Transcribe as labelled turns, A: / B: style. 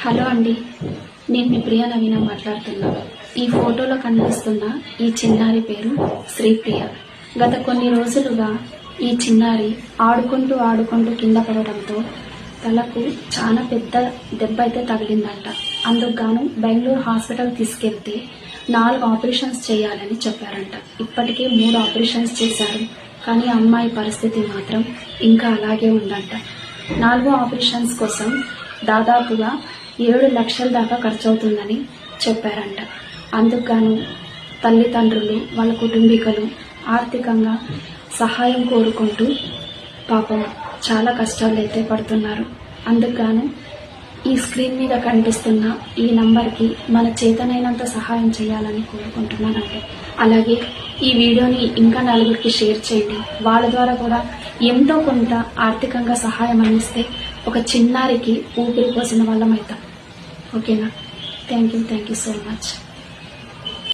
A: Hello అండి, నేను మీ ప్రియ నవీన మాట్లాడుతున్నా. ఈ ఫోటోలో కనిపిస్తున్న ఈ చిన్నారి పేరు శ్రీప్రియ. గత కొన్ని రోజులుగా ఈ చిన్నారి ఆడుకుంటూ కింద పడడంతో తలకు చాలా పెద్ద దెబ్బ అయితే తగిలిందంట. అందుకు గాను బెంగళూరు హాస్పిటల్ తీసుకెళ్తే 4 ఆపరేషన్స్ చేయాలని చెప్పారంట. ఇప్పటికే 3 ఆపరేషన్స్ చేశారు, కానీ అమ్మాయి పరిస్థితి మాత్రం ఇంకా అలాగే ఉందంట. 4వ ఆపరేషన్స్ కోసం దాదాపుగా 7 లక్షల దాకా ఖర్చు అవుతుందని చెప్పారంట. అందుకు గాను తల్లిదండ్రులు, వాళ్ళ కుటుంబీకులు ఆర్థికంగా సహాయం కోరుకుంటూ పాపం చాలా కష్టాలు అయితే పడుతున్నారు. అందుకు గాను ఈ స్క్రీన్ మీద కనిపిస్తున్న ఈ నంబర్కి మన చేతనైనంత సహాయం చేయాలని కోరుకుంటున్నానండి. అలాగే ఈ వీడియోని ఇంకా 4గురికి షేర్ చేయండి. వాళ్ళ ద్వారా కూడా ఎంతో కొంత ఆర్థికంగా సహాయం అందిస్తే ఒక చిన్నారికి ఊపిరి పోసిన వాళ్ళం అవుతాం. ఓకేనా? Thank you so much.